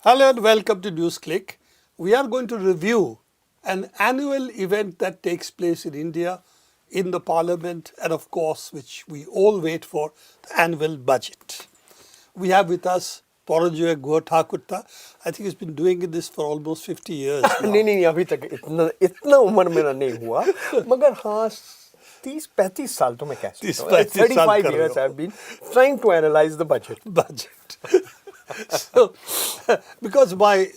Hello and welcome to NewsClick. We are going to review an annual event that takes place in India, in the Parliament, and of course, which we all wait for, the annual budget. We have with us Paranjoy Guha Thakurta. I think he's been doing this for almost 50 years now. नहीं अभी तक इतना उम्र मेरा नहीं हुआ मगर हाँ 30-35 साल तो मैं कह सकता हूँ 35 years I've been trying to analyze the budget. So, because my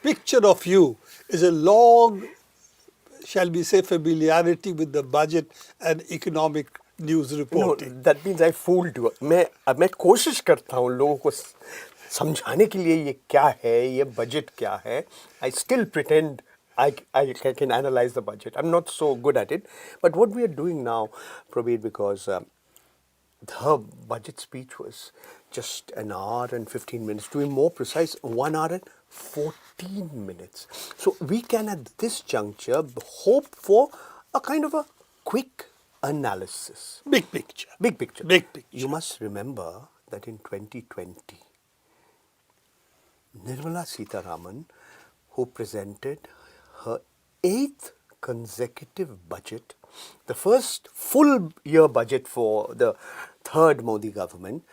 picture of you is a long, shall we say, familiarity with the budget and economic news reporting. No, that means I fooled you. मैं कोशिश करता हूँ लोगों को समझाने के लिए ये क्या है, ये budget क्या है. I still pretend I can analyze the budget. I'm not so good at it. But what we are doing now, Prabir, because the budget speech was just an hour and 15 minutes. To be more precise, 1 hour and 14 minutes. So we can at this juncture hope for a kind of a quick analysis. Big picture. Big picture. Big picture. You must remember that in 2020, Nirmala Sitharaman, who presented her 8th consecutive budget, the first full year budget for the third Modi government,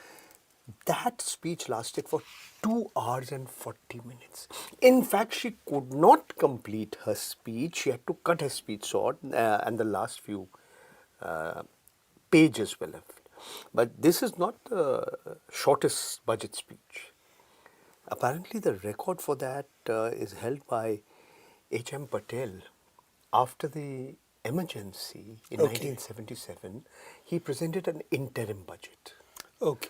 that speech lasted for 2 hours and 40 minutes. In fact, she could not complete her speech. She had to cut her speech short and the last few pages were left. But this is not the shortest budget speech. Apparently, the record for that is held by H.M. Patel. After the emergency in 1977, he presented an interim budget. Okay.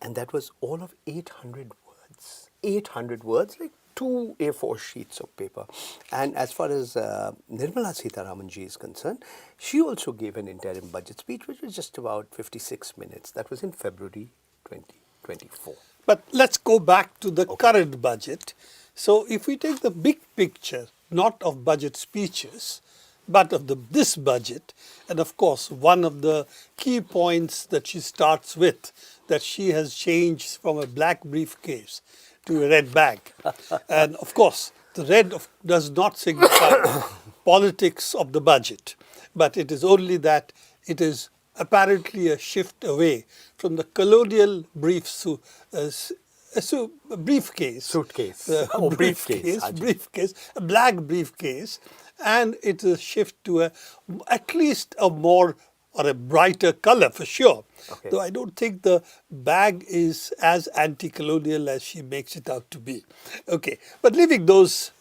And that was all of 800 words. 800 words, like 2 A4 sheets of paper. And as far as Nirmala Sitharaman ji is concerned, she also gave an interim budget speech, which was just about 56 minutes. That was in February 2024. But let's go back to the current budget. So if we take the big picture, not of budget speeches, but of this budget, and of course one of the key points that she starts with, that she has changed from a black briefcase to a red bag. And of course, the red does not signify politics of the budget, but it is only that it is apparently a shift away from the colonial briefcase, Suitcase. Briefcase, a black briefcase, and it's a shift to at least a more or a brighter color for sure. Okay. Though I don't think the bag is as anti-colonial as she makes it out to be. Okay, but leaving those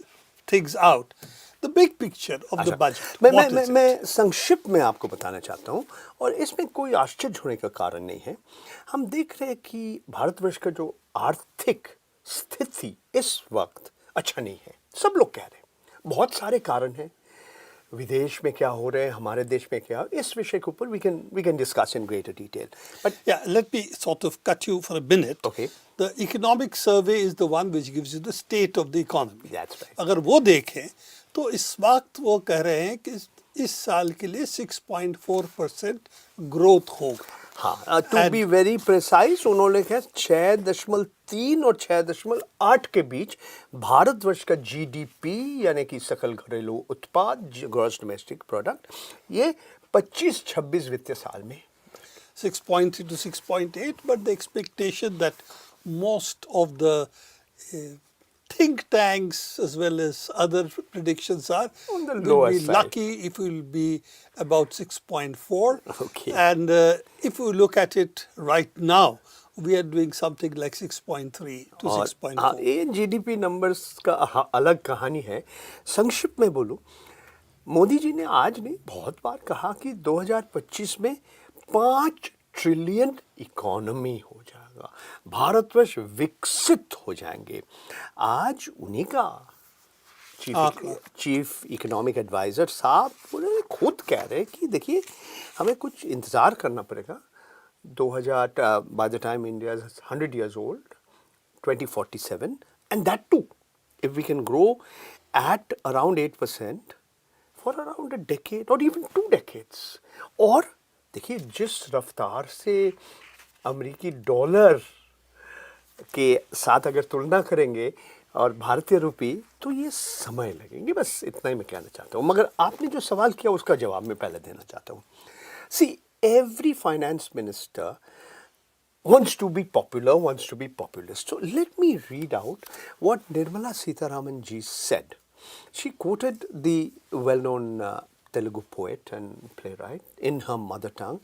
things out, the big picture of the budget. मैं संक्षिप्त में आपको बताना चाहता हूँ और इसमें कोई आश्चर्य होने का कारण नहीं है. हम देख रहे हैं कि भारतवर्ष का जो आर्थिक स्थिति इस वक्त अच्छा नहीं है. सब लोग कह रहे हैं. बहुत सारे कारण हैं. विदेश में क्या हो रहा है, हमारे देश में क्या, इस विषय के ऊपर we can discuss in greater detail. But yeah, let me sort of cut you for a minute. Okay. The economic survey is the one which gives you the state of the economy. That's right. अगर वो देखें तो इस वक्त वो कह रहे हैं कि इस साल के लिए 6.4% ग्रोथ होगा. हाँ, to be very precise, उन्होंने कहा 6.3 और 6.8 के बीच भारतवर्ष का GDP यानी कि सकल घरेलू उत्पाद, ग्रॉस डोमेस्टिक प्रोडक्ट, ये 25-26 वित्तीय साल में 6.3 to 6.8, but the expectation that most of the think tanks as well as other predictions are on the we'll lower be side. lucky if we'll be about 6.4. Okay. And if we look at it right now, we are doing something like 6.3 to 6.4. ये GDP numbers का अलग कहानी है. संक्षिप्त में बोलूं, मोदी जी ने आज नहीं बहुत बार कहा कि 2025 में 5 ट्रिलियन इकोनॉमी हो जाएगा, भारतवर्ष विकसित हो जाएंगे. आज उन्हीं का चीफ इकोनॉमिक एडवाइजर साहब खुद कह रहे हैं कि देखिए हमें कुछ इंतज़ार करना पड़ेगा. 2000 by the time India is 100 years old, 2047, and that too, if we can grow at around 8% for around a decade or even 2 decades. और देखिए जिस रफ्तार से अमेरिकी डॉलर के साथ अगर तुलना करेंगे और भारतीय रुपये तो ये समय लगेंगे, बस इतना ही मैं कहना चाहता हूँ। मगर आपने जो सवाल किया उसका जवाब मैं पहले देना चाहता हूँ। See, every finance minister wants to be popular, wants to be populist. So let me read out what Nirmala Sitharaman ji said. She quoted the well-known Telugu poet and playwright in her mother tongue,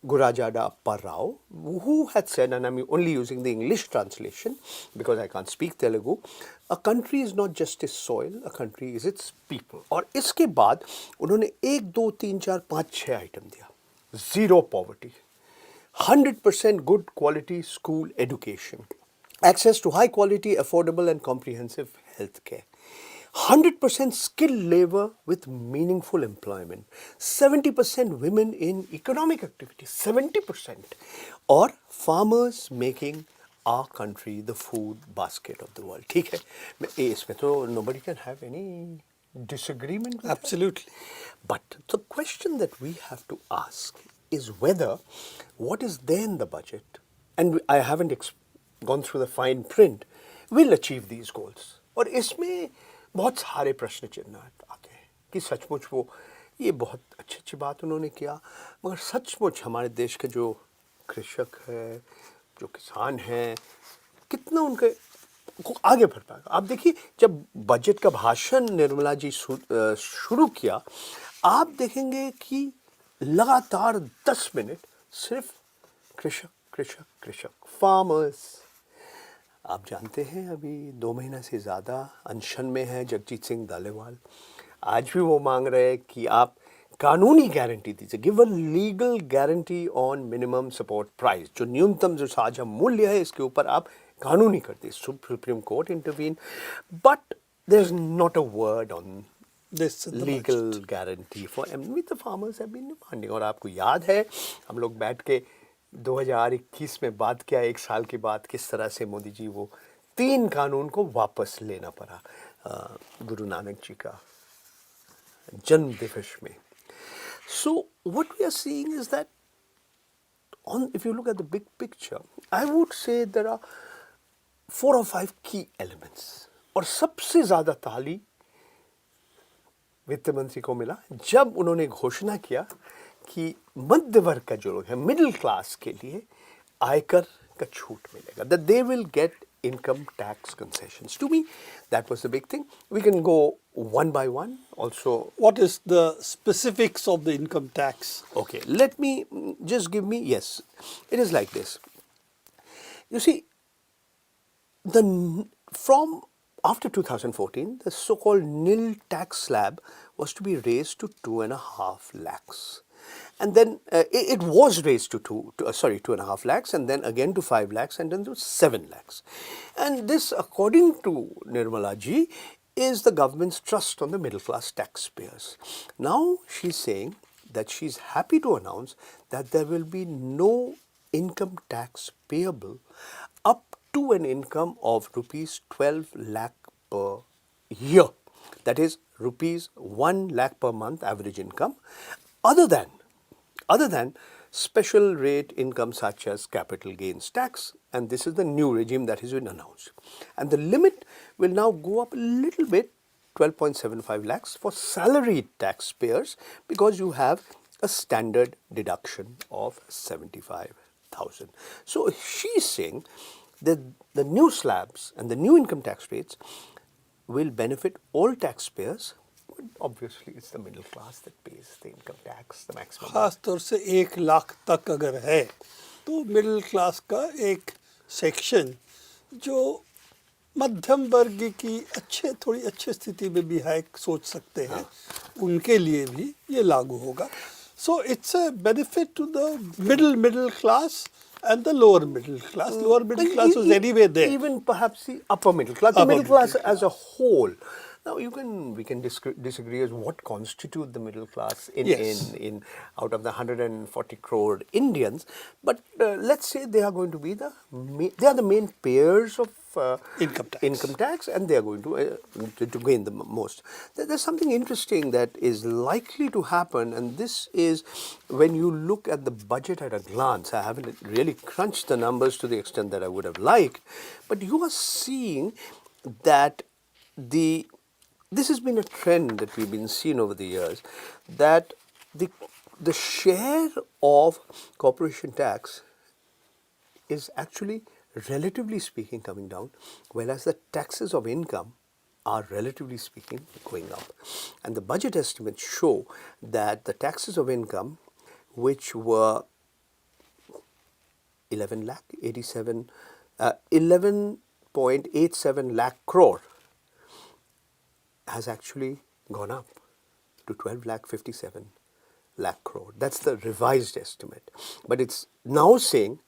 Gurajada Apparao, who had said, and I'm only using the English translation because I can't speak Telugu, a country is not just its soil, a country is its people. और इसके बाद उन्होंने 1, 2, 3, 4, 5, 6 item दिया। Zero poverty, 100% good quality school education, access to high quality, affordable and comprehensive health care, 100% skilled labor with meaningful employment, 70% women in economic activity, 70%, or farmers making our country the food basket of the world. ठीक है, इसमें तो nobody can have any disagreement with Absolutely. that. But the question that we have to ask is whether what is there in the budget, and I haven't gone through the fine print, will achieve these goals. और इसमें बहुत सारे प्रश्न चिन्ह आते हैं कि सचमुच वो ये बहुत अच्छी बात उन्होंने किया, मगर सचमुच हमारे देश के जो कृषक है, जो किसान हैं, कितना उनके को आगे बढ़ पाएगा। आप देखिए, जब बजट का भाषण निर्मला जी शुरू किया, आप देखेंगे कि लगातार 10 मिनट सिर्फ कृषक कृषक कृषक, फार्मर्स। आप जानते हैं अभी 2 महीना से ज़्यादा अनशन में है जगजीत सिंह धालीवाल। आज भी वो मांग रहे हैं कि आप कानूनी गारंटी दीजिए, give a legal guarantee on minimum support price, जो न्यूनतम जो साझा मूल्य है इसके ऊपर आप कानूनी कर दीजिए। Supreme Court intervene, but there is not a word on This legal guarantee for the farmers have been demanding। और आपको याद है हम लोग बैठ के 2021 में बात किया, 1 साल के बाद किस तरह से मोदी जी वो 3 कानून को वापस लेना पड़ा गुरु नानक जी का जन्म दिवस में। So what we are seeing is that if you look at the big picture, I would say there are 4 or 5 key elements। और सबसे ज़्यादा ताली वित्त मंत्री को मिला जब उन्होंने घोषणा किया कि मध्य वर्ग का जो लोग है, मिडिल क्लास के लिए आयकर का छूट मिलेगा, that they will get income tax concessions. To me, that was the big thing. We can go one by one also. What is the specifics of the income tax? Okay, let me just give me, yes, it is like this. You see, from after 2014, the so-called nil tax slab was to be raised to 2.5 lakhs. And then it was raised to 2.5 lakhs, and then again to 5 lakhs, and then to 7 lakhs. And this, according to Nirmala ji, is the government's trust on the middle class taxpayers. Now she's saying that she's happy to announce that there will be no income tax payable up to an income of rupees 12 lakh per year. That is rupees 1 lakh per month average income, other than special rate income such as capital gains tax, and this is the new regime that has been announced. And the limit will now go up a little bit, 12.75 lakhs for salaried taxpayers, because you have a standard deduction of 75,000. So she's saying that the new slabs and the new income tax rates will benefit all taxpayers. But obviously, it's the middle class that pays the income tax, the maximum. खास तौर से 1 लाख तक अगर है तो middle class का एक section जो मध्यम वर्ग की थोड़ी अच्छी स्थिति में भी है, सोच सकते हैं, उनके लिए भी ये लागू होगा. So it's a benefit to the middle class and the lower middle class. Lower middle class was anyway there. Even perhaps the upper middle class, the middle class as a whole. Now we can disagree as what constitute the middle class Yes. in out of the 140 crore Indians, but let's say they are going to be they are the main payers of Income tax. and they are going to gain the most. There's something interesting that is likely to happen, and this is when you look at the budget at a glance. I haven't really crunched the numbers to the extent that I would have liked, but you are seeing that this has been a trend that we've been seeing over the years, that the share of corporation tax is actually, relatively speaking, coming down, whereas the taxes of income are, relatively speaking, going up. And the budget estimates show that the taxes of income, which were 11.87 lakh crore, has actually gone up to 12.57 lakh crore. That's the revised estimate. But it's now saying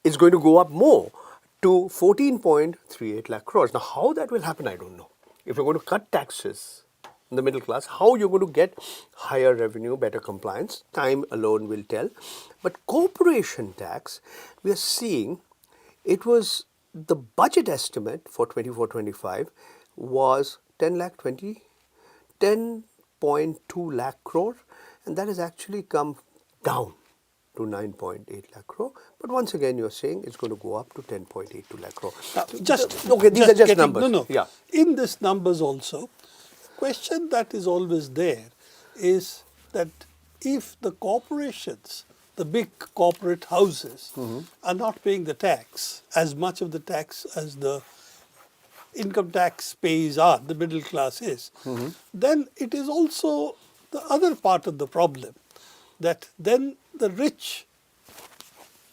it's going to go up more to 14.38 lakh crores. Now, how that will happen, I don't know. If you're going to cut taxes in the middle class, how you're going to get higher revenue, better compliance, time alone will tell. But corporation tax, we are seeing it was the budget estimate for 24-25 was 10.2 lakh crore, and that has actually come down to 9.8 lakh crore. But once again, you're saying it's going to go up to 10.82 lakh crore. Okay, these are just numbers. No. Yeah. In these numbers also, question that is always there is that if the corporations, the big corporate houses, are not paying the tax, as much of the tax as the income tax pays are, the middle class is, then it is also the other part of the problem, that then the rich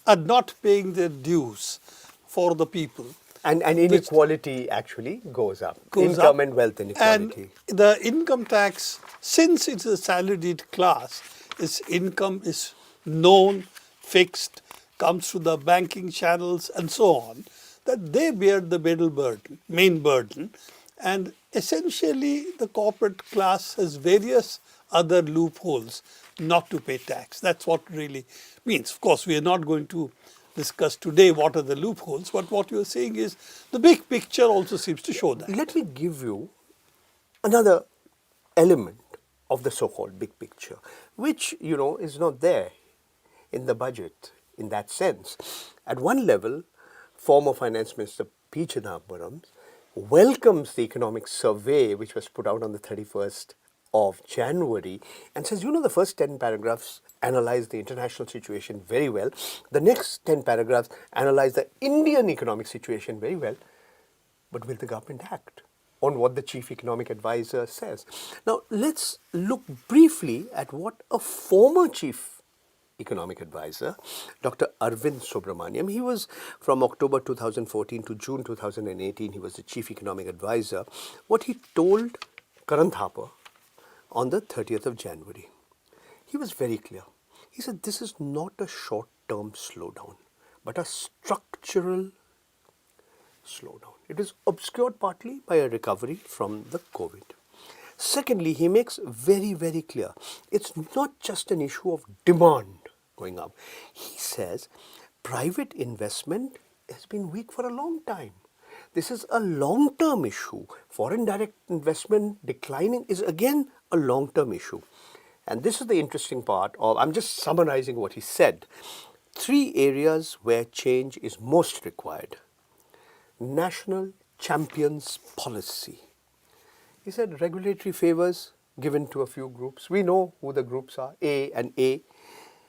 are not paying their dues for the people. And inequality actually goes up. Goes Income up. and wealth inequality. And the income tax, since it's a salaried class, its income is known, fixed, comes through the banking channels and so on, that they bear the main burden. And essentially the corporate class has various other loopholes not to pay tax. That's what really means. Of course, we are not going to discuss today what are the loopholes, but what you're saying is the big picture also seems to show that. Let me give you another element of the so-called big picture, which, is not there in the budget in that sense. At one level, former Finance Minister P. Chidambaram welcomes the economic survey which was put out on the 31st of January and says, the first 10 paragraphs analyze the international situation very well. The next 10 paragraphs analyze the Indian economic situation very well. But will the government act on what the chief economic advisor says? Now, let's look briefly at what a former chief economic advisor, Dr. Arvind Subramaniam, he was from October 2014 to June 2018, he was the chief economic advisor, what he told Karan Thapar on the 30th of January. He was very clear. He said this is not a short-term slowdown, but a structural slowdown. It is obscured partly by a recovery from the COVID. Secondly, he makes very, very clear, it's not just an issue of demand going up. He says private investment has been weak for a long time. This is a long-term issue. Foreign direct investment declining is again a long-term issue. And this is the interesting part of, I'm just summarizing what he said. 3 areas where change is most required. National champions policy. He said regulatory favors given to a few groups. We know who the groups are, A and A.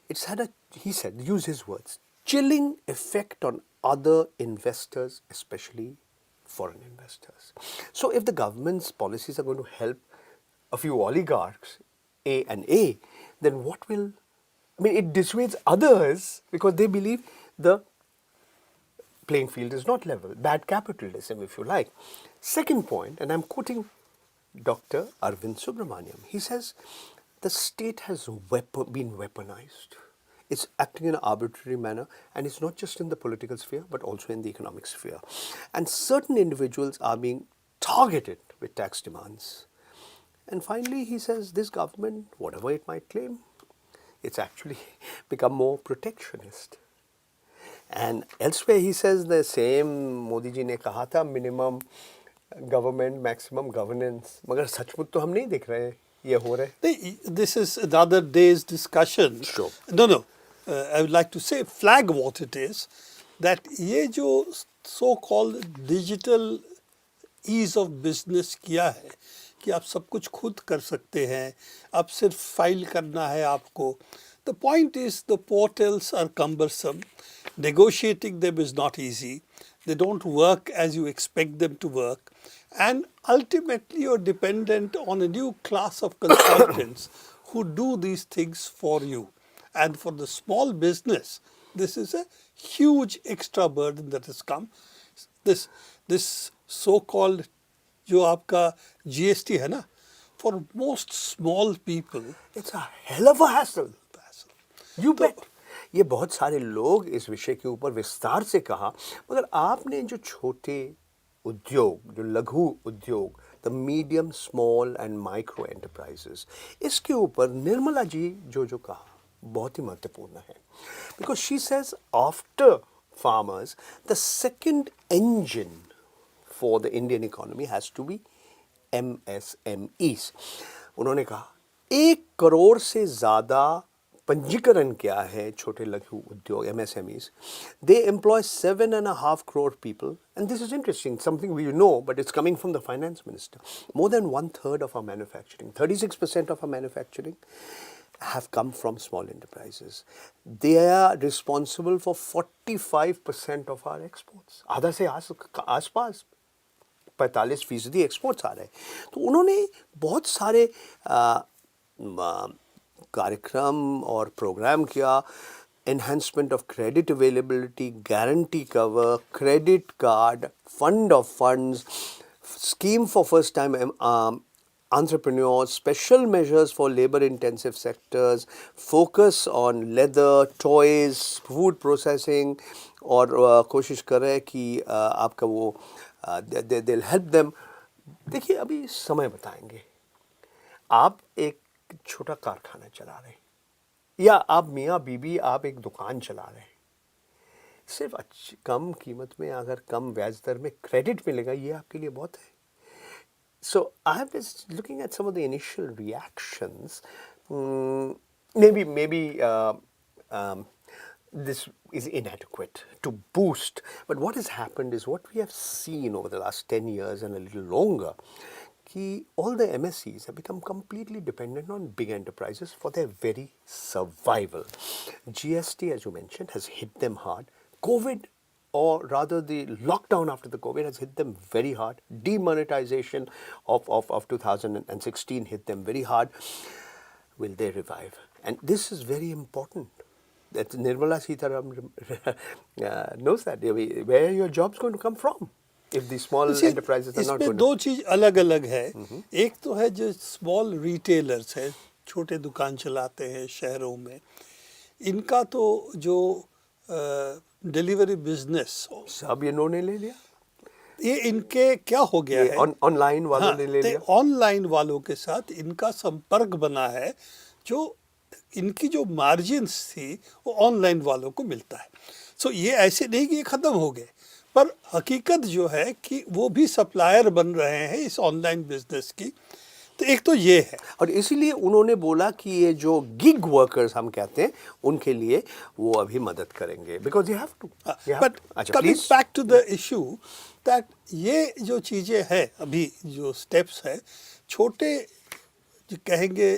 It's had he said, use his words, chilling effect on other investors, especially foreign investors. So if the government's policies are going to help a few oligarchs, A and A, then what will, it dissuades others because they believe the playing field is not level. Bad capitalism, if you like. Second point, and I'm quoting Dr. Arvind Subramaniam, he says, the state has been weaponized. It's acting in an arbitrary manner, and it's not just in the political sphere, but also in the economic sphere. And certain individuals are being targeted with tax demands. And finally, he says this government, whatever it might claim, it's actually become more protectionist. And elsewhere, he says the same Modi ji ने कहा था minimum government, maximum governance. मगर सचमुच तो हम नहीं देख रहे हैं ये हो रहे. This is another day's discussion. Sure. No. I would like to say, flag what it is, that ये जो so-called digital ease of business किया है, कि आप सब कुछ खुद कर सकते हैं, अब सिर्फ फाइल करना है आपको. The point is the portals are cumbersome. Negotiating them is not easy. They don't work as you expect them to work. And ultimately you're dependent on a new class of consultants who do these things for you. And for the small business, this is a huge extra burden that has come. This so-called जो आपका GST है ना, for most small people, it's a hell of a hassle. You bet. ये बहुत सारे लोग इस विषय के ऊपर विस्तार से कहा, मगर आपने जो छोटे उद्योग, जो लघु उद्योग, the medium, small and micro enterprises, इसके ऊपर निर्मला जी जो कहा बहुत ही महत्वपूर्ण है. Because she says after farmers the second engine for the Indian economy has to be MSMEs. उन्होंने कहा 1 करोड़ से ज़्यादा पंजीकरण किया है छोटे लघु उद्योग MSMEs. They employ 7.5 crore people, and this is interesting, something we know, but it's coming from the finance minister. More than 1/3 of our manufacturing, 36% of our manufacturing have come from small enterprises. They are responsible for 45% of our exports. आधा से आसपास 45% exports आ रहे हैं. तो उन्होंने बहुत सारे कार्यक्रम और प्रोग्राम किया. Enhancement of credit availability, guarantee cover, credit card, fund of funds, scheme for first time entrepreneurs, special measures for labor intensive sectors, focus on leather, toys, food processing, और कोशिश करें कि आपका वो they'll help them. देखिए अभी समय बताएंगे. आप एक छोटा कारखाना चला रहे हैं, या आप मियाँ बीबी आप एक दुकान चला रहे हैं, सिर्फ कम कीमत में अगर कम ब्याज दर में क्रेडिट मिलेगा, ये आपके लिए बहुत है. So I have been looking at some of the initial reactions. Maybe this is inadequate to boost. But what has happened is what we have seen over the last 10 years and a little longer, कि all the MSCs have become completely dependent on big enterprises for their very survival. GST, as you mentioned, has hit them hard. COVID, or rather the lockdown after the COVID, has hit them very hard. Demonetization of 2016 hit them very hard. Will they revive? And this is very important. That Nirmala Sitharaman knows that. Where are your jobs going to come from if the small enterprises are not going to? इसमें दो चीज अलग अलग है. एक तो है जो स्मॉल रिटेलर्स है, छोटे दुकान चलाते हैं शहरों में, इनका तो जो डिलीवरी बिजनेस सब इन्होंने ले लिया. ये इनके क्या हो गया है, ऑनलाइन वालों ने ले लिया. ऑनलाइन वालों के साथ इनका संपर्क बना है, जो इनकी जो मार्जिन्स थी वो ऑनलाइन वालों को मिलता है. सो ये ऐसे नहीं कि ये ख़त्म हो गए, पर हकीकत जो है कि वो भी सप्लायर बन रहे हैं इस ऑनलाइन बिजनेस की. तो एक तो ये है, और इसीलिए उन्होंने बोला कि ये जो गिग वर्कर्स हम कहते हैं उनके लिए वो अभी मदद करेंगे, because you have to. But coming back to the issue that ये जो चीज़ें हैं अभी जो स्टेप्स है, छोटे जो कहेंगे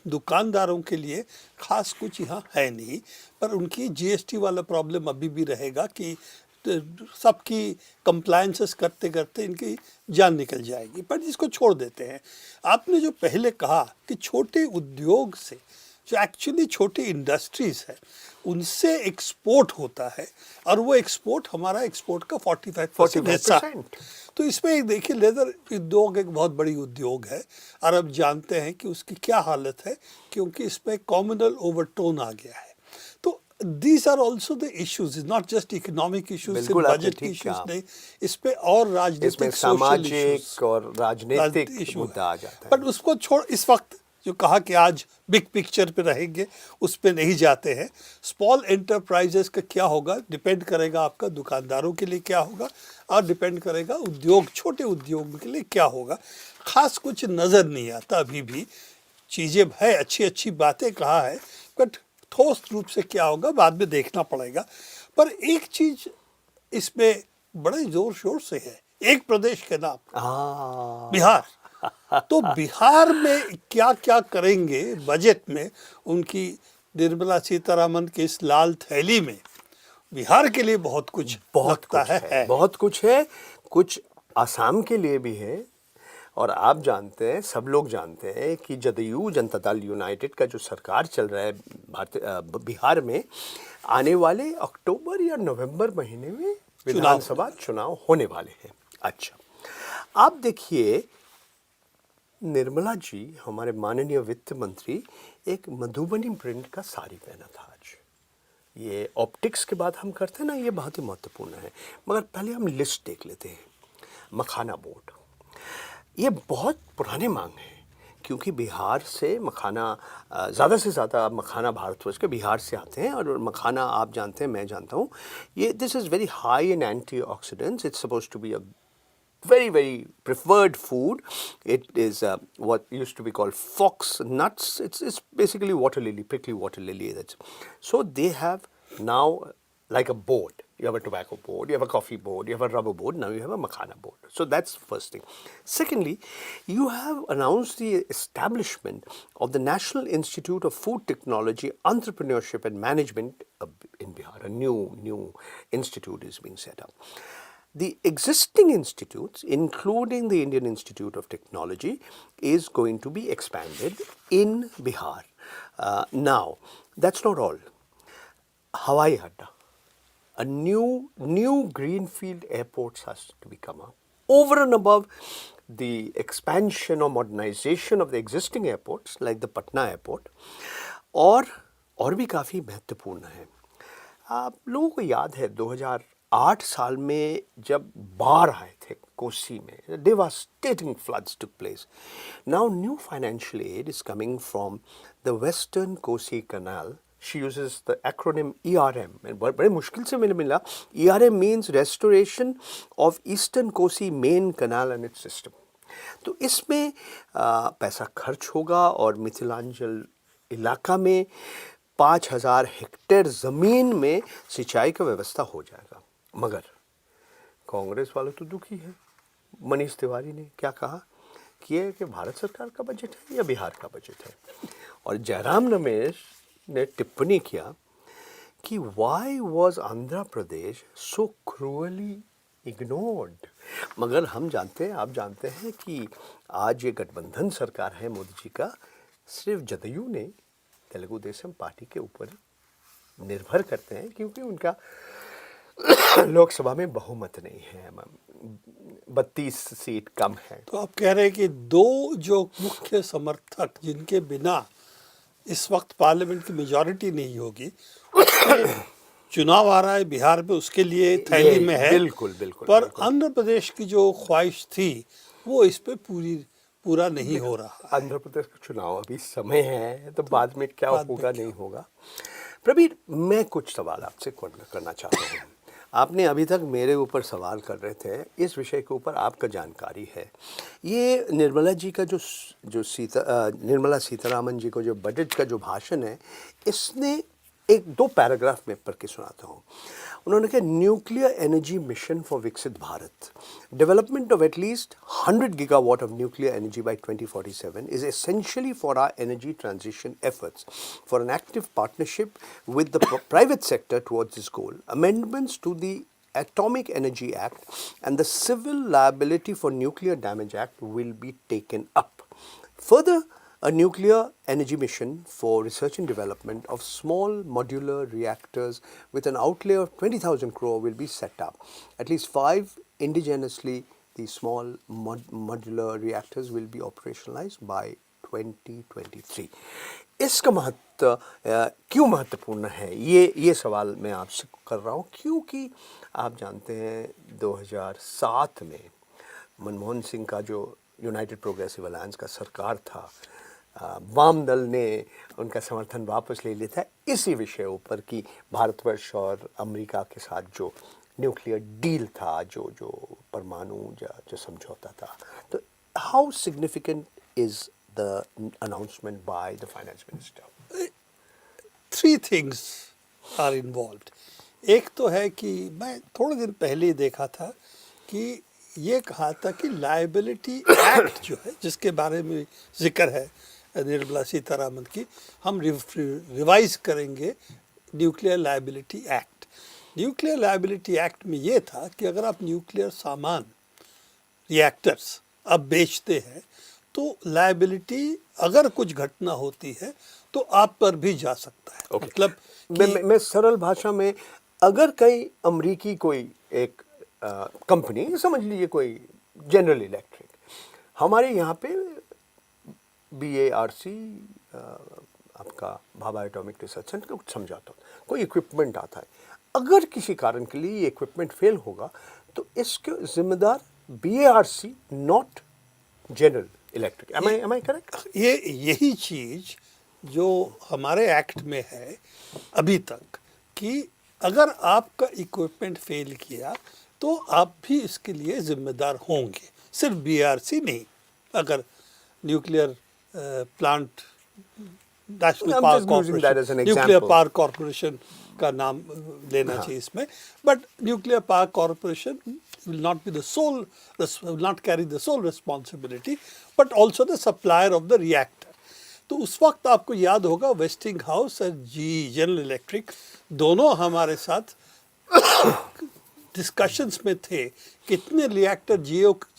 दुकानदारों के लिए ख़ास कुछ यहाँ है नहीं, पर उनकी जीएसटी वाला प्रॉब्लम अभी भी रहेगा कि सबकी कंप्लायंसेस करते करते इनकी जान निकल जाएगी. पर इसको छोड़ देते हैं. आपने जो पहले कहा कि छोटे उद्योग से, जो एक्चुअली छोटी इंडस्ट्रीज़ है, उनसे एक्सपोर्ट होता है, और वो एक्सपोर्ट हमारा एक्सपोर्ट का 45% हिस्सा. तो इसमें एक देखिए, लेदर उद्योग एक बहुत बड़ी उद्योग है, और अब जानते हैं कि उसकी क्या हालत है, क्योंकि इसमें कॉम्युनल ओवरटोन आ गया है. तो these are also the issues. It's not just economic issues, सिर्फ बिल्कुल, आपने बजट के ठीक इश्यूज कहा। नहीं, इस पे और इसमें राजनीतिक सोशल इश्यूज सामाजिक और राजनीतिक मुद्दा आ जाता है। बट उसको छोड़ इस वक्त जो कहा कि आज बिग पिक्चर पे रहेंगे, उस पे नहीं जाते हैं। स्मॉल एंटरप्राइजेस का क्या होगा डिपेंड करेगा, आपका दुकानदारों के लिए क्या होगा, और डिपेंड करेगा उद्योग, छोटे उद्योग के लिए क्या होगा। खास कुछ नज़र नहीं आता अभी भी। चीज़ें है, अच्छी अच्छी बातें कहा है, बट ठोस रूप से क्या होगा बाद में देखना पड़ेगा। पर एक चीज़ इसमें बड़े जोर शोर से है, एक प्रदेश के नाम, बिहार। तो बिहार में क्या क्या करेंगे बजट में, उनकी निर्मला सीतारामन की इस लाल थैली में बिहार के लिए बहुत कुछ लगता है। बहुत कुछ है। कुछ आसाम के लिए भी है। और आप जानते हैं, सब लोग जानते हैं कि जदयू जनता दल यूनाइटेड का जो सरकार चल रहा है बिहार में, आने वाले अक्टूबर या नवंबर महीने में विधानसभा चुनाव होने वाले हैं। अच्छा, आप देखिए, निर्मला जी, हमारे माननीय वित्त मंत्री, एक मधुबनी प्रिंट का साड़ी पहना था आज। ये ऑप्टिक्स के बाद हम करते हैं ना, ये बहुत ही महत्वपूर्ण है। मगर पहले हम लिस्ट देख लेते हैं। मखाना बोर्ड, ये बहुत पुराने मांग है, क्योंकि बिहार से मखाना, ज़्यादा से ज़्यादा मखाना भारतवर्ष के बिहार से आते हैं। और मखाना आप जानते हैं, मैं जानता हूँ, ये this is very high in antioxidants. It's suppose to be a very preferred food. It is what used to be called fox nuts. It's basically water lily, prickly water lily. So they have now like a board. You have a tobacco board, you have a coffee board, you have a rubber board, now you have a makhana board. So that's the first thing. Secondly, you have announced the establishment of the National Institute of Food Technology, Entrepreneurship and Management in Bihar. A new institute is being set up. The existing institutes, including the Indian Institute of Technology, is going to be expanded in Bihar. Now, that's not all. Hawai Adda, a new greenfield airport has to become up. Over and above the expansion or modernization of the existing airports, like the Patna airport, और भी काफ़ी महत्वपूर्ण है। आप लोगों को याद है 2008 साल में जब बाढ़ आए थे कोसी में, devastating floods took place. Now new financial aid is coming from the Western Kosi Canal. She uses the acronym ERM, and बड़े मुश्किल से मैंने मिला। ERM means Restoration of Eastern Kosi Main Canal and its system. तो इसमें पैसा खर्च होगा और मिथिलांचल इलाका में 5000 हेक्टेयर ज़मीन में सिंचाई का व्यवस्था हो जाएगा। मगर कांग्रेस वाले तो दुखी है। मनीष तिवारी ने क्या कहा कि ये कि भारत सरकार का बजट है या बिहार का बजट है। और जयराम रमेश ने टिप्पणी किया कि why was Andhra Pradesh so cruelly ignored. मगर हम जानते हैं, आप जानते हैं कि आज ये गठबंधन सरकार है मोदी जी का, सिर्फ जदयू ने तेलुगु देशम पार्टी के ऊपर निर्भर करते हैं, क्योंकि उनका लोकसभा में बहुमत नहीं है, 32 सीट कम है। तो आप कह रहे हैं कि दो जो मुख्य समर्थक जिनके बिना इस वक्त पार्लियामेंट की मेजॉरिटी नहीं होगी, चुनाव आ रहा है बिहार में, उसके लिए थैली में है। बिल्कुल बिल्कुल। पर आंध्र प्रदेश की जो ख्वाहिश थी वो इस पे पूरा नहीं हो रहा। आंध्र प्रदेश का चुनाव अभी समय है, तो बाद में क्या होगा नहीं होगा। प्रबीर, मैं कुछ सवाल आपसे करना चाहता हूँ। आपने अभी तक मेरे ऊपर सवाल कर रहे थे, इस विषय के ऊपर आपका जानकारी है। ये निर्मला जी का जो निर्मला सीतारामन जी को जो बजट का जो भाषण है, इसने एक दो पैराग्राफ में पढ़ के सुनाता हूँ। उन्होंने कहा, न्यूक्लियर एनर्जी मिशन फॉर विकसित Bharat, development of at least 100 gigawatt of nuclear energy by 2047 is essentially for our energy transition efforts, for an active partnership with the private sector towards this goal. Amendments to the Atomic Energy Act and the Civil Liability for Nuclear Damage Act will be taken up. Further, a nuclear energy mission for research and development of small modular reactors with an outlay of 20,000 crore will be set up. At least 5 indigenously these small modular reactors will be operationalized by 2023. इसका क्यों महत्वपूर्ण है ये सवाल मैं आपसे कर रहा हूँ, क्योंकि आप जानते हैं 2007 में मनमोहन सिंह का जो यूनाइटेड प्रोग्रेसिव अलायंस का सरकार था, वाम दल ने उनका समर्थन वापस ले लिया था इसी विषय ऊपर कि भारतवर्ष और अमेरिका के साथ जो न्यूक्लियर डील था, जो परमाणु जो समझौता था। तो how significant is the announcement by the finance minister? 3 things are involved. एक तो है कि मैं थोड़े दिन पहले ही देखा था कि ये कहा था कि लायबिलिटी एक्ट जो है, जिसके बारे में जिक्र है निर्मला सीतारामन की, हम रिवाइज करेंगे nuclear liability act. Nuclear liability act में ये था कि अगर आप न्यूक्लियर सामान, रिएक्टर्स अब बेचते हैं तो लायबिलिटी अगर कुछ घटना होती है तो आप पर भी जा सकता है। Okay. मतलब मैं सरल भाषा में, अगर कहीं अमरीकी कोई एक कंपनी, समझ लीजिए कोई जनरल इलेक्ट्रिक, हमारे यहाँ पे BARC आपका भाभा एटॉमिक रिसर्च सेंटर कुछ समझाता हूँ, कोई इक्विपमेंट आता है, अगर किसी कारण के लिए ये इक्विपमेंट फेल होगा तो इसके जिम्मेदार BARC, not General Electric. Am I correct? यही चीज जो हमारे एक्ट में है अभी तक कि अगर आपका इक्विपमेंट फेल किया तो आप भी इसके लिए जिम्मेदार होंगे, सिर्फ BRC नहीं। अगर nuclear plant, national power corporation, nuclear power corporation का नाम लेना चाहिए इसमें, but nuclear power corporation will not be the sole, will not carry the sole responsibility, but also the supplier of the reactor. तो उस वक्त आपको याद होगा वेस्टिंग हाउस और GE, जनरल इलेक्ट्रिक, दोनों हमारे साथ डिस्कशंस में थे, कितने रिएक्टर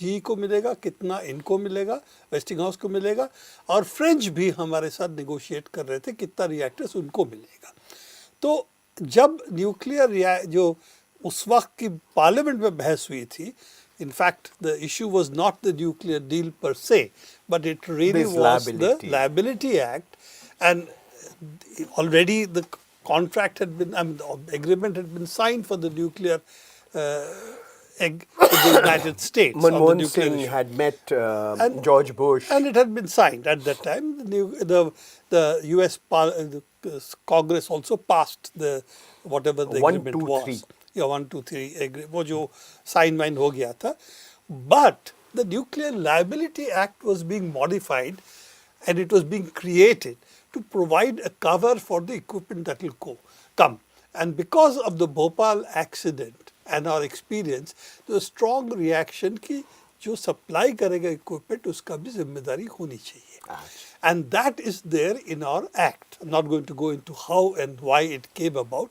GE को मिलेगा, कितना इनको मिलेगा, वेस्टिंग हाउस को मिलेगा, और फ्रेंच भी हमारे साथ नेगोशिएट कर रहे थे कितना रिएक्टर्स उनको मिलेगा। तो जब न्यूक्लियर जो उस वक्त की पार्लियामेंट में बहस हुई थी, in fact the issue was not the nuclear deal पर से, but it really was the liability act, and already the contract had been, the agreement had been signed for the nuclear with the United States. Manmohan Singh had met George Bush, and it had been signed at that time. The U.S. Congress also passed the whatever the agreement was. Yeah, 1, 2, 3 agree, वो जो sign wine हो गया था. But the Nuclear Liability Act was being modified, and it was being created to provide a cover for the equipment that will come. And because of the Bhopal accident and our experience, there was strong reaction कि जो supply करेगा equipment उसका भी जिम्मेदारी होनी चाहिए. And that is there in our act. I'm not going to go into how and why it came about,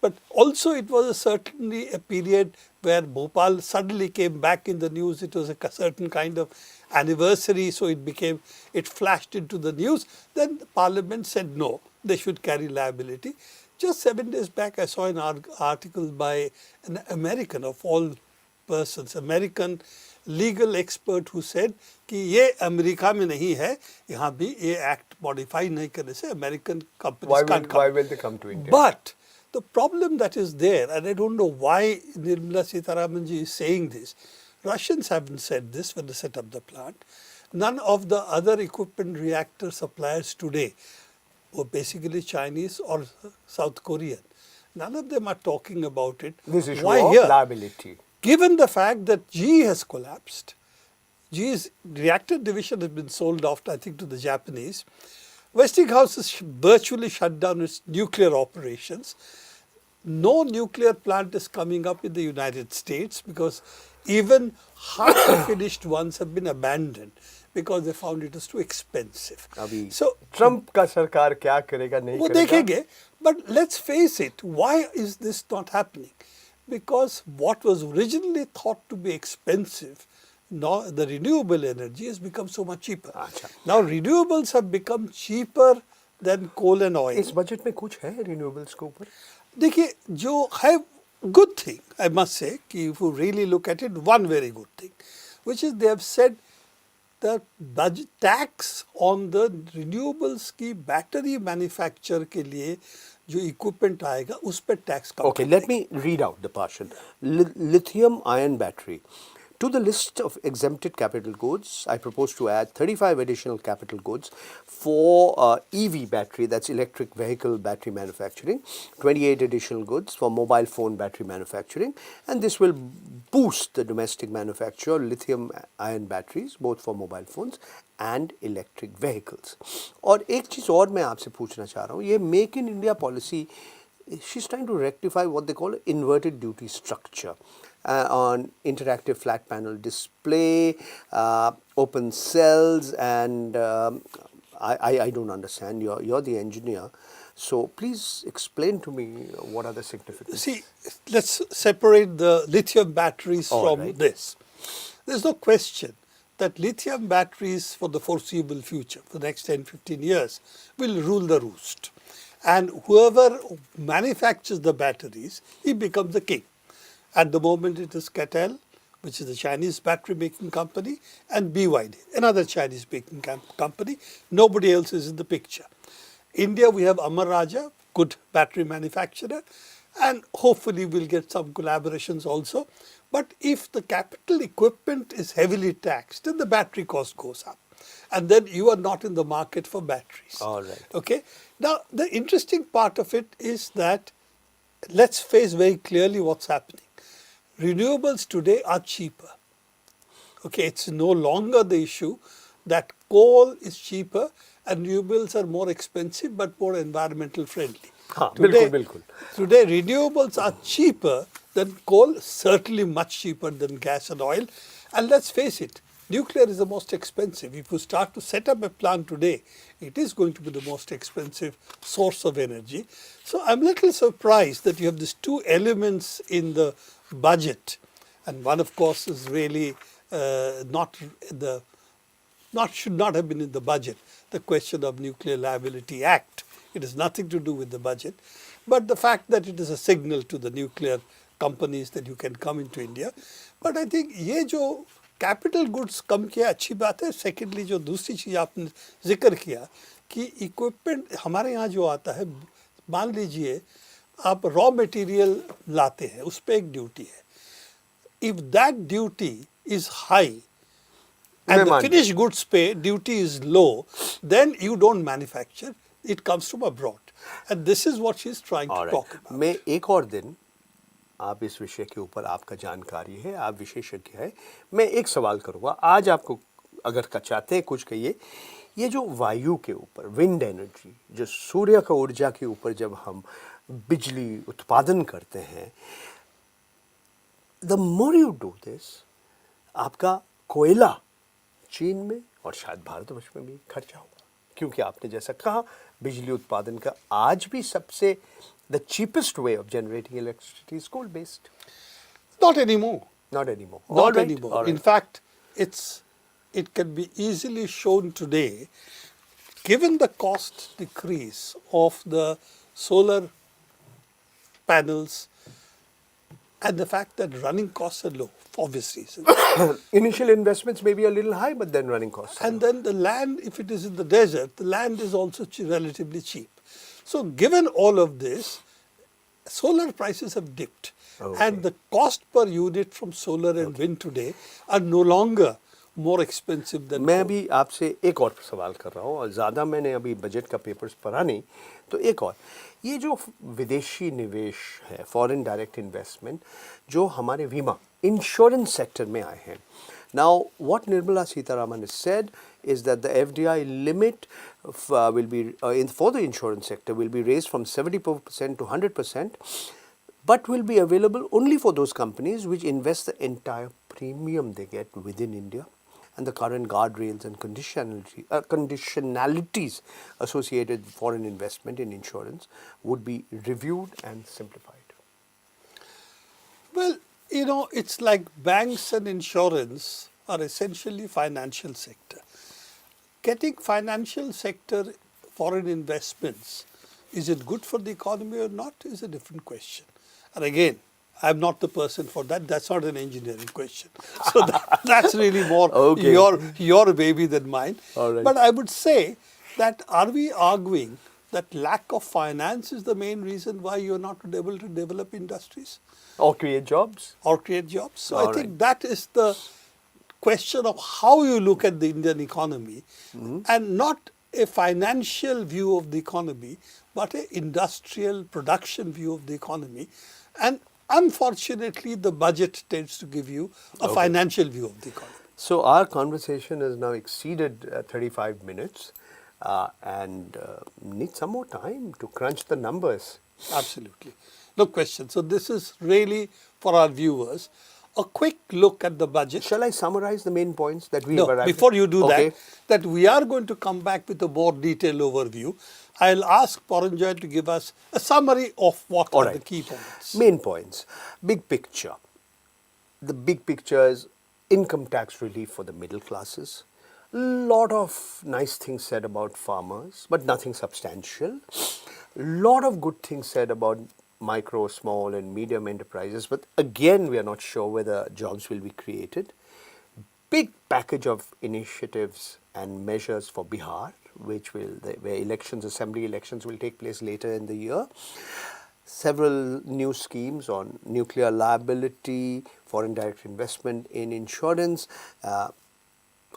but also it was certainly a period where Bhopal suddenly came back in the news. It was a certain kind of anniversary, so it flashed into the news. Then the Parliament said no, they should carry liability. Just 7 days back, I saw an article by an American of all persons, American legal expert, who said कि ये America में नहीं है, यहाँ भी ये act modify नहीं करने से American companies can't come. Why will they come to India? But the problem that is there, and I don't know why Nirmala Sitharaman ji is saying this, Russians haven't said this when they set up the plant. None of the other equipment reactor suppliers today were basically Chinese or South Korean. None of them are talking about it. This issue Why of here? liability. Given the fact that GE has collapsed, GE's reactor division has been sold off, I think, to the Japanese. Westinghouse has virtually shut down its nuclear operations. No nuclear plant is coming up in the United States because even half the finished ones have been abandoned because they found it was too expensive. अभी So Trump का सरकार क्या करेगा नहीं वो करेगा? देखेंगे, but let's face it, why is this not happening? Because what was originally thought to be expensive, now the renewable energy has become so much cheaper. अच्छा. Now renewables have become cheaper than coal and oil. इस budget में कुछ है renewables के ऊपर? देखिए, जो है good thing, I must say, कि if you really look at it, one very good thing, which is they have said the budget tax on the renewables की battery manufacture के लिए जो equipment आएगा उस पर tax come Okay, let me read out the portion. Lithium ion battery. To the list of exempted capital goods, I propose to add 35 additional capital goods for EV battery, that's electric vehicle battery manufacturing, 28 additional goods for mobile phone battery manufacturing, and this will boost the domestic manufacture of lithium ion batteries, both for mobile phones and electric vehicles. और एक चीज़ और मैं आपसे पूछना चाह रहा हूँ, ये make in India policy, she's trying to rectify what they call inverted duty structure on interactive flat panel display, open cells, and I don't understand. You're the engineer, so please explain to me what are the significance. See, let's separate the lithium batteries All from right. this. There's no question that lithium batteries for the foreseeable future, for the next 10, 15 years, will rule the roost. And whoever manufactures the batteries, he becomes the king. At the moment it is Catel, which is a Chinese battery making company, and BYD, another Chinese making company. Nobody else is in the picture. India, we have Amar Raja, good battery manufacturer, and hopefully we'll get some collaborations also. But if the capital equipment is heavily taxed, then the battery cost goes up. And then you are not in the market for batteries. All right. Okay. Now, the interesting part of it is that let's face very clearly what's happening. Renewables today are cheaper. Okay, it's no longer the issue that coal is cheaper and renewables are more expensive but more environmental friendly. बिल्कुल. Today renewables are cheaper than coal, certainly much cheaper than gas and oil. And let's face it, nuclear is the most expensive. If you start to set up a plant today, it is going to be the most expensive source of energy. So I'm a little surprised that you have these two elements in the budget, and one of course is really should not have been in the budget, the question of Nuclear Liability Act. It has nothing to do with the budget, but the fact that it is a signal to the nuclear companies that you can come into India. But I think ये जो capital goods कम किया अच्छी बात है. Secondly, जो दूसरी चीज़ आपने जिक्र किया कि equipment हमारे यहाँ जो आता है, मान लीजिए आप रॉ मटेरियल लाते हैं, उस पर एक ड्यूटी है. If that duty is high and the finished goods पे duty is low, then you don't manufacture. It comes from abroad. And this is what she's trying to talk about. मैं एक और दिन, आप इस विषय के ऊपर आपका जानकारी है, आप विशेषज्ञ है, मैं एक सवाल करूँगा. आज आपको अगर चाहते हैं कुछ कहिए, ये जो वायु के ऊपर, विंड एनर्जी, जो सूर्य का ऊर्जा के ऊपर जब हम बिजली उत्पादन करते हैं, the more you do this, आपका कोयला चीन में और शायद भारतवर्ष में भी खर्चा होगा, क्योंकि आपने जैसा कहा बिजली उत्पादन का आज भी सबसे the cheapest way of generating electricity is coal based. Not anymore. Not anymore. Not anymore. In fact, it can be easily shown today, given the cost decrease of the solar panels and the fact that running costs are low, for obvious reasons. Initial investments may be a little high, but then running costs. And then the land, if it is in the desert, the land is also relatively cheap. So given all of this, solar prices have dipped. Okay. And the cost per unit from solar and wind today are no longer more expensive than मैं coal. अभी आपसे एक और सवाल कर रहा हूँ, और ज़्यादा मैंने अभी बजट का पेपर्स पढ़ा नहीं, तो एक और, ये जो विदेशी निवेश है, फॉरेन डायरेक्ट इन्वेस्टमेंट, जो हमारे बीमा इंश्योरेंस सेक्टर में आए हैं. Now, what Nirmala Sitharaman has said is that the FDI limit will be for the insurance sector will be raised from 70% to 100%, but will be available only for those companies which invest the entire premium they get within India, and the current guardrails and conditionalities associated with foreign investment in insurance would be reviewed and simplified. Well, you know, it's like banks and insurance are essentially financial sector. Getting financial sector foreign investments, is it good for the economy or not, is a different question. And again, I'm not the person for that. That's not an engineering question. So that's really more Okay. your baby than mine. All right. But I would say that are we arguing that lack of finance is the main reason why you're not able to develop industries Or create jobs. or create jobs? So All I think right. that is the question of how you look at the Indian economy, and not a financial view of the economy, but an industrial production view of the economy. And unfortunately, the budget tends to give you a financial view of the economy. So our conversation has now exceeded 35 minutes and need some more time to crunch the numbers. Absolutely. No question. So this is really for our viewers, a quick look at the budget. Shall I summarize the main points that we No, arrived at? before you do Okay. that we are going to come back with a more detailed overview. I'll ask Paranjoy to give us a summary of what All are right. the key points. Main points. Big picture. The big picture is income tax relief for the middle classes. Lot of nice things said about farmers, but nothing substantial. Lot of good things said about micro, small and medium enterprises, but again we are not sure whether jobs will be created. Big package of initiatives and measures for Bihar, where assembly elections will take place later in the year. Several new schemes on nuclear liability, foreign direct investment in insurance,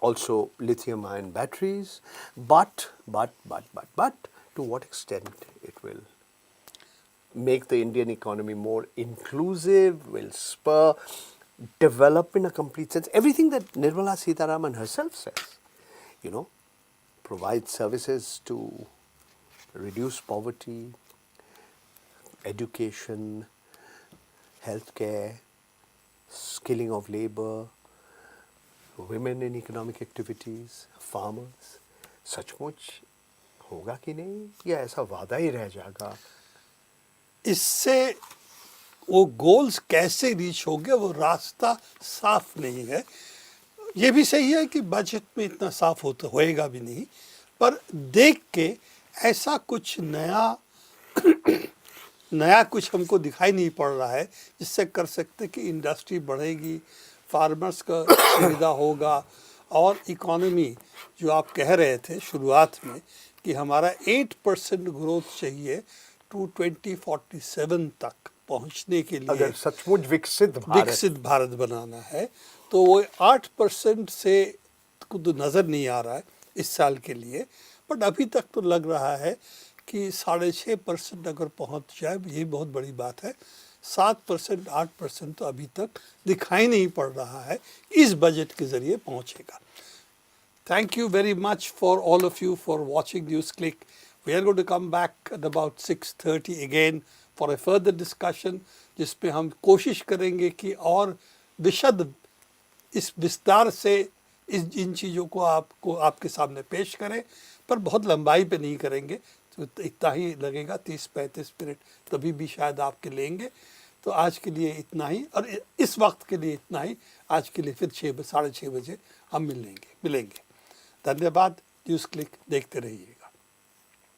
also lithium-ion batteries. But, to what extent it will make the Indian economy more inclusive, will spur develop in a complete sense. Everything that Nirmala Sitharaman herself says, provide services to reduce poverty, education, healthcare, skilling of labor, women in economic activities, farmers. सचमुच होगा कि नहीं या ऐसा वादा ही रह जाएगा? इससे वो गोल्स कैसे रीच होंगे वो रास्ता साफ नहीं है। ये भी सही है कि बजट में इतना साफ होएगा भी नहीं, पर देख के ऐसा कुछ नया कुछ हमको दिखाई नहीं पड़ रहा है जिससे कर सकते कि इंडस्ट्री बढ़ेगी, फार्मर्स का सुविधा होगा और इकोनॉमी जो आप कह रहे थे शुरुआत में कि हमारा 8% ग्रोथ चाहिए टू 2047 तक पहुंचने के लिए, अगर सचमुच विकसित भारत बनाना है तो वो 8% से तो नज़र नहीं आ रहा है इस साल के लिए, बट अभी तक तो लग रहा है कि 6.5% अगर पहुंच जाए यही बहुत बड़ी बात है। 7% 8% तो अभी तक दिखाई नहीं पड़ रहा है इस बजट के ज़रिए पहुंचेगा। Thank you very much for all of you for watching NewsClick. We are going to come back at about 6:30 again for a further discussion, जिसमें हम कोशिश करेंगे कि और विशद इस विस्तार से इन चीज़ों को आपके सामने पेश करें, पर बहुत लंबाई पे नहीं करेंगे, तो इतना ही लगेगा 30-35 मिनट तभी भी शायद आपके लेंगे। तो आज के लिए इतना ही और इस वक्त के लिए इतना ही। आज के लिए फिर 6-6:30 बजे हम मिलेंगे। धन्यवाद। न्यूज़ क्लिक देखते रहिए।